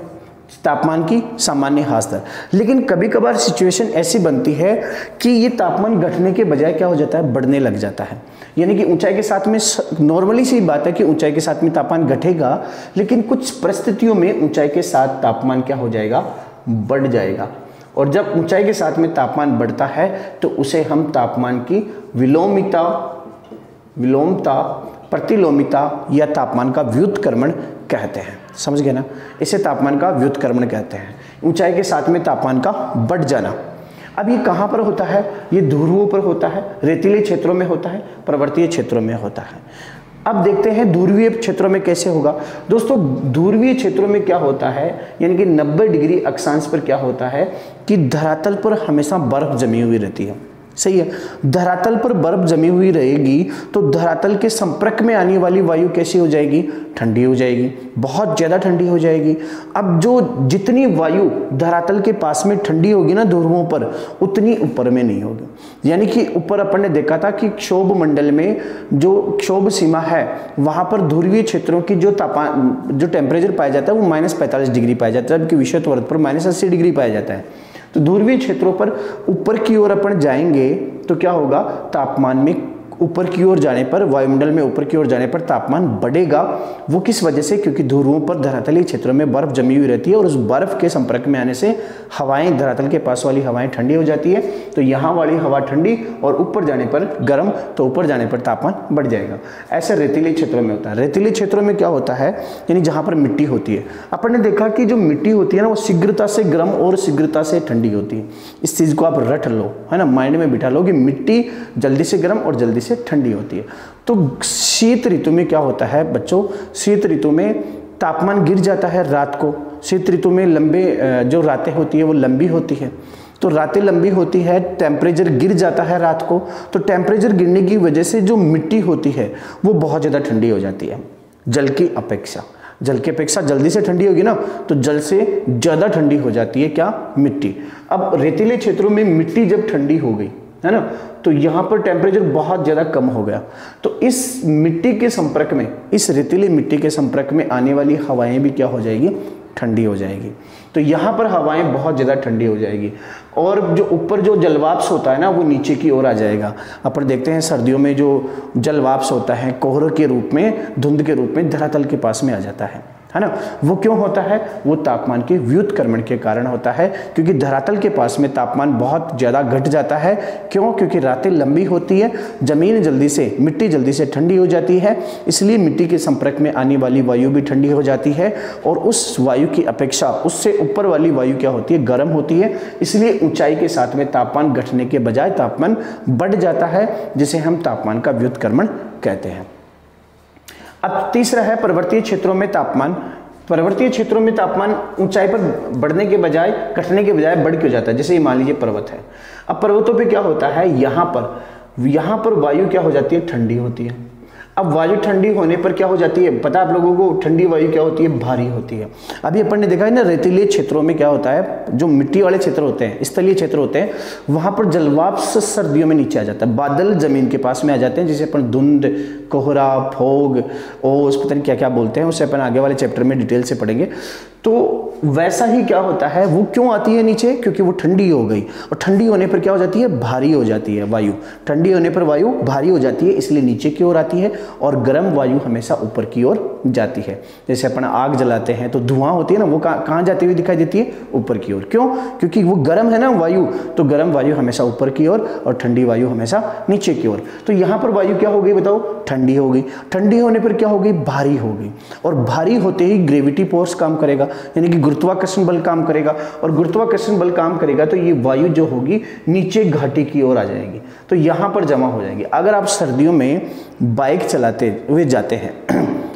तापमान की सामान्य ह्रास दर। लेकिन कभी कभार सिचुएशन ऐसी बनती है कि ये तापमान घटने के बजाय क्या हो जाता है? बढ़ने लग जाता है। यानी कि ऊंचाई के साथ में नॉर्मली सी बात है कि ऊंचाई के साथ में तापमान घटेगा, लेकिन कुछ परिस्थितियों में ऊंचाई के साथ तापमान क्या हो जाएगा? बढ़ जाएगा। और जब ऊंचाई के साथ में तापमान बढ़ता है तो उसे हम तापमान की विलोमिता, प्रतिलोमिता या तापमान का व्युत्क्रमण कहते हैं। समझ गए ना? इसे तापमान का व्युत्क्रमण कहते हैं, ऊंचाई के साथ में तापमान का बढ़ जाना। अब ये कहाँ पर होता है? ये ध्रुवों पर होता है, रेतीले क्षेत्रों में होता है, पर्वतीय क्षेत्रों में होता है। अब देखते हैं ध्रुवीय क्षेत्रों में कैसे होगा। दोस्तों ध्रुवीय क्षेत्रों में क्या होता है, यानी कि 90 डिग्री अक्षांश पर क्या होता है कि धरातल पर हमेशा बर्फ जमी हुई रहती है। सही है। धरातल पर बर्फ जमी हुई रहेगी तो धरातल के संपर्क में आने वाली वायु कैसी हो जाएगी? ठंडी हो जाएगी, बहुत ज़्यादा ठंडी हो जाएगी। अब जो जितनी वायु धरातल के पास में ठंडी होगी ना ध्रुवों पर, उतनी ऊपर में नहीं होगी। यानी कि ऊपर अपन ने देखा था कि क्षोभ मंडल में जो क्षोभ सीमा है वहाँ पर ध्रुवीय क्षेत्रों की जो तापमान जो टेम्परेचर पाया जाता है वो -45 डिग्री पाया जाता है, जबकि विषुवत वर्त पर -80 डिग्री पाया जाता है। तो ध्रुवीय क्षेत्रों पर ऊपर की ओर अपन जाएंगे तो क्या होगा? तापमान में ऊपर की ओर जाने पर, वायुमंडल में ऊपर की ओर जाने पर तापमान बढ़ेगा। वो किस वजह से? क्योंकि ध्रुवों पर धरातलीय क्षेत्रों में बर्फ जमी हुई रहती है और उस बर्फ के संपर्क में आने से हवाएं, धरातल के पास वाली हवाएं ठंडी हो जाती है। तो यहाँ वाली हवा ठंडी और ऊपर जाने पर गर्म, तो ऊपर जाने पर तापमान बढ़ जाएगा। ऐसा रेतीले क्षेत्रों में होता है। रेतीले क्षेत्रों में क्या होता है? यानी जहाँ पर मिट्टी होती है, अपन ने देखा कि जो मिट्टी होती है ना वो शीघ्रता से गर्म और शीघ्रता से ठंडी होती है। इस चीज़ को आप रट लो, है ना, माइंड में बिठा लो कि मिट्टी जल्दी से गर्म और जल्दी से ठंडी होती है। तो शीत ऋतु में क्या होता है बच्चों? शीत ऋतु में तापमान गिर जाता है रात को। शीत ऋतु में लंबे जो रातें होती है वो लंबी होती है, तो रातें लंबी होती है, टेम्परेचर गिर जाता है रात को। तो टेम्परेचर गिरने की वजह से जो मिट्टी होती है वो बहुत ज़्यादा ठंडी हो जाती है जल की अपेक्षा। जल की अपेक्षा जल्दी से ठंडी होगी ना, तो जल से ज़्यादा ठंडी हो जाती है क्या? मिट्टी। अब रेतीले क्षेत्रों में मिट्टी जब ठंडी हो गई, है ना, तो यहाँ पर टेम्परेचर बहुत ज़्यादा कम हो गया। तो इस मिट्टी के संपर्क में, इस रेतीली मिट्टी के संपर्क में आने वाली हवाएं भी क्या हो जाएगी? ठंडी हो जाएगी। तो यहाँ पर हवाएं बहुत ज़्यादा ठंडी हो जाएगी और जो ऊपर जो जलवाष्प होता है ना वो नीचे की ओर आ जाएगा। अपन देखते हैं सर्दियों में जो जलवाष्प होता है कोहरे के रूप में, धुंध के रूप में धरातल के पास में आ जाता है ना। वो क्यों होता है? वो तापमान के व्युत्क्रमण के कारण होता है, क्योंकि धरातल के पास में तापमान बहुत ज़्यादा घट जाता है। क्यों? क्योंकि रातें लंबी होती है, जमीन जल्दी से, मिट्टी जल्दी से ठंडी हो जाती है, इसलिए मिट्टी के संपर्क में आने वाली वायु भी ठंडी हो जाती है और उस वायु की अपेक्षा उससे ऊपर वाली वायु क्या होती है? गर्म होती है। इसलिए ऊंचाई के साथ में तापमान घटने के बजाय तापमान बढ़ जाता है, जिसे हम तापमान का व्युत्क्रमण कहते हैं। अब तीसरा है पर्वतीय क्षेत्रों में तापमान। पर्वतीय क्षेत्रों में तापमान ऊंचाई पर बढ़ने के बजाय, घटने के बजाय बढ़ क्यों जाता है? जैसे ये मान लीजिए पर्वत है। अब पर्वतों पे क्या होता है? यहाँ पर वायु क्या हो जाती है? ठंडी होती है। अब वायु ठंडी होने पर क्या हो जाती है? पता है आप लोगों को? ठंडी वायु क्या होती है? भारी होती है। अभी अपन ने देखा है ना, रेतीले क्षेत्रों में क्या होता है? जो मिट्टी वाले क्षेत्र होते हैं, स्थलीय क्षेत्र होते हैं, वहां पर जलवाष्प सर्दियों में नीचे आ जाता है, बादल जमीन के पास में आ जाते हैं, जिसे अपन धुंध, कोहरा, फोग, ओस, पता नहीं क्या क्या बोलते हैं, उसे अपन आगे वाले चैप्टर में डिटेल से पढ़ेंगे। तो वैसा ही क्या होता है? वो क्यों आती है नीचे? क्योंकि वो ठंडी हो गई और ठंडी होने पर क्या हो जाती है? भारी हो जाती है वायु। ठंडी होने पर वायु भारी हो जाती है, इसलिए नीचे की ओर आती है और गर्म वायु हमेशा ऊपर की ओर जाती है। जैसे अपन आग जलाते हैं तो धुआं होती है ना, वो कहाँ जाती हुई दिखाई देती है? ऊपर की ओर। क्यों? क्योंकि वो गर्म है ना वायु, तो गर्म वायु हमेशा ऊपर की ओर और ठंडी वायु हमेशा नीचे की ओर। तो यहाँ पर वायु क्या हो गई बताओ? ठंडी हो गई। ठंडी होने पर क्या हो गई? भारी हो गई और भारी होते ही ग्रेविटी फोर्स काम करेगा, यानी कि गुरुत्वाकर्षण बल काम करेगा और गुरुत्वाकर्षण बल काम करेगा तो ये वायु जो होगी नीचे घाटी की ओर आ जाएगी, तो यहाँ पर जमा हो जाएगी। अगर आप सर्दियों में बाइक चलाते हुए जाते हैं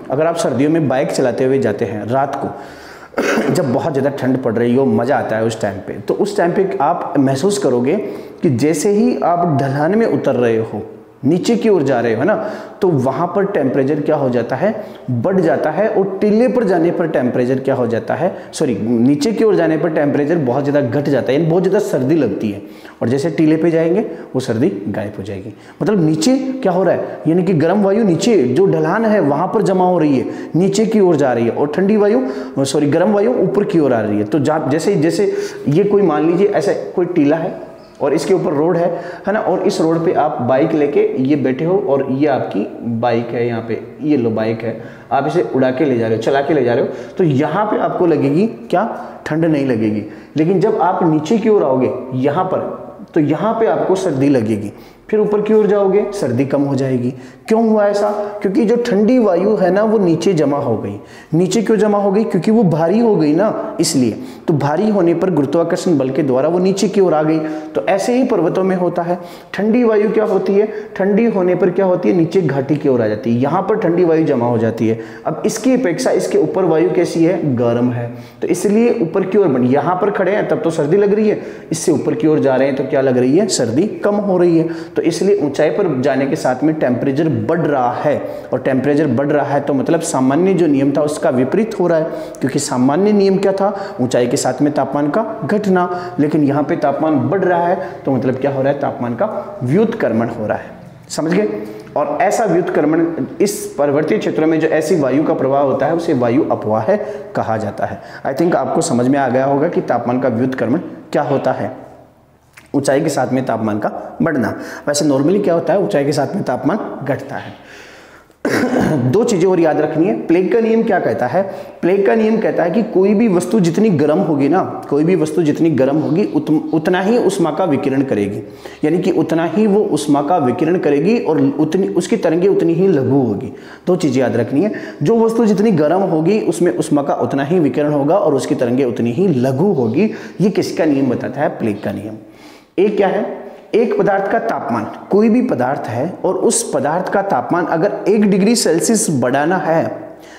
अगर आप सर्दियों में बाइक चलाते हुए जाते हैं रात को, जब बहुत ज़्यादा ठंड पड़ रही हो, मज़ा आता है उस टाइम पे, तो उस टाइम पे आप महसूस करोगे कि जैसे ही आप ढलान में उतर रहे हो, नीचे की ओर जा रहे हो, है ना, तो वहाँ पर टेम्परेचर क्या हो जाता है? बढ़ जाता है और टीले पर जाने पर टेम्परेचर क्या हो जाता है? नीचे की ओर जाने पर टेम्परेचर बहुत ज़्यादा घट जाता है, यानी बहुत ज़्यादा सर्दी लगती है और जैसे टीले पे जाएंगे वो सर्दी गायब हो जाएगी। मतलब नीचे क्या हो रहा है? यानी कि गर्म वायु नीचे जो ढलान है वहाँ पर जमा हो रही है, नीचे की ओर जा रही है और ठंडी वायु गर्म वायु ऊपर की ओर आ रही है। तो जैसे ये कोई मान लीजिए ऐसा कोई टीला है और इसके ऊपर रोड है ना, और इस रोड पे आप बाइक लेके ये बैठे हो और ये आपकी बाइक है, यहाँ पे ये लो बाइक है, आप इसे उड़ा के ले जा रहे हो, चला के ले जा रहे हो, तो यहाँ पे आपको लगेगी क्या? ठंड नहीं लगेगी। लेकिन जब आप नीचे की ओर आओगे यहाँ पर, तो यहाँ पे आपको सर्दी लगेगी। फिर ऊपर की ओर जाओगे, सर्दी कम हो जाएगी। क्यों हुआ ऐसा? क्योंकि जो ठंडी वायु है ना वो नीचे जमा हो गई। नीचे क्यों जमा हो गई? क्योंकि वो भारी हो गई ना, इसलिए। तो भारी होने पर गुरुत्वाकर्षण बल के द्वारा वो नीचे की ओर आ गई। तो ऐसे ही पर्वतों में होता है। ठंडी वायु क्या होती है, ठंडी होने पर क्या होती है, नीचे घाटी की ओर आ जाती है, यहाँ पर ठंडी वायु जमा हो जाती है। अब इसकी अपेक्षा इसके ऊपर वायु कैसी है, गर्म है, तो इसलिए ऊपर की ओर बनी। यहाँ पर खड़े हैं तब तो सर्दी लग रही है, इससे ऊपर की ओर जा रहे हैं तो क्या लग रही है, सर्दी कम हो रही है। तो इसलिए ऊंचाई पर जाने के साथ में टेम्परेचर बढ़ रहा है, और टेम्परेचर बढ़ रहा है तो मतलब सामान्य जो नियम था उसका विपरीत हो रहा है, क्योंकि सामान्य नियम क्या था, ऊंचाई के साथ में तापमान का घटना, लेकिन यहाँ पे तापमान बढ़ रहा है तो मतलब क्या हो रहा है, तापमान का व्युत्क्रमण हो रहा है। समझ गए। और ऐसा व्युत्क्रमण इस पर्वतीय क्षेत्रों में जो ऐसी वायु का प्रवाह होता है उसे वायु अपवाह कहा जाता है। आई थिंक आपको समझ में आ गया होगा कि तापमान का व्युत्क्रमण क्या होता है, ऊंचाई के साथ में तापमान का बढ़ना। वैसे नॉर्मली क्या होता है, ऊंचाई के साथ में तापमान घटता है। दो चीजें और याद रखनी है। प्लेग का नियम क्या कहता है, प्लेग का नियम कहता है कि कोई भी वस्तु जितनी गर्म होगी ना, कोई भी वस्तु जितनी गर्म होगी उतना ही उष्मा का विकिरण करेगी, यानी कि उतना ही वो उष्मा का विकिरण करेगी और उतनी उसकी तरंगें उतनी ही लघु होगी। दो चीजें याद रखनी है, जो वस्तु जितनी गर्म होगी उसमें उष्मा का उतना ही विकिरण होगा और उसकी तरंगें उतनी ही लघु होगी। ये किसका नियम बताता है, प्लेग का नियम। एक क्या है, एक पदार्थ का तापमान, कोई भी पदार्थ है और उस पदार्थ का तापमान अगर 1 डिग्री सेल्सियस बढ़ाना है,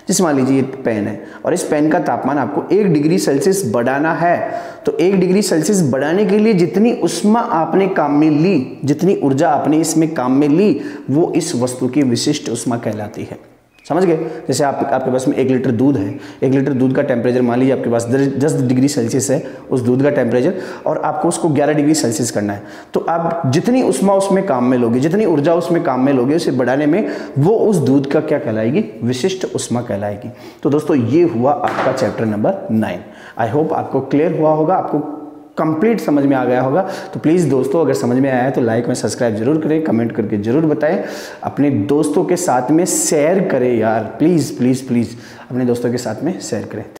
जैसे मान लीजिए ये पेन है और इस पेन का तापमान आपको 1 डिग्री सेल्सियस बढ़ाना है, तो 1 डिग्री सेल्सियस बढ़ाने के लिए जितनी उष्मा आपने काम में ली, जितनी ऊर्जा आपने इसमें काम में ली, वो इस वस्तु की विशिष्ट उष्मा कहलाती है। समझ गए। जैसे आपके पास में 1 लीटर दूध है, 1 लीटर दूध का टेम्परेचर मान लीजिए आपके पास 10 डिग्री सेल्सियस है उस दूध का टेम्परेचर, और आपको उसको 11 डिग्री सेल्सियस करना है, तो आप जितनी उष्मा उसमें काम में लोगे, जितनी ऊर्जा उसमें काम में लोगे, उसे बढ़ाने में वो उस दूध का क्या कहलाएगी, विशिष्ट उष्मा कहलाएगी। तो दोस्तों ये हुआ आपका चैप्टर नंबर 9। आई होप आपको क्लियर हुआ होगा, आपको कंप्लीट समझ में आ गया होगा। तो प्लीज़ दोस्तों अगर समझ में आया है तो लाइक में सब्सक्राइब जरूर करें, कमेंट करके जरूर बताएं, अपने दोस्तों के साथ में शेयर करें यार, प्लीज़ प्लीज़ प्लीज़ अपने दोस्तों के साथ में शेयर करें।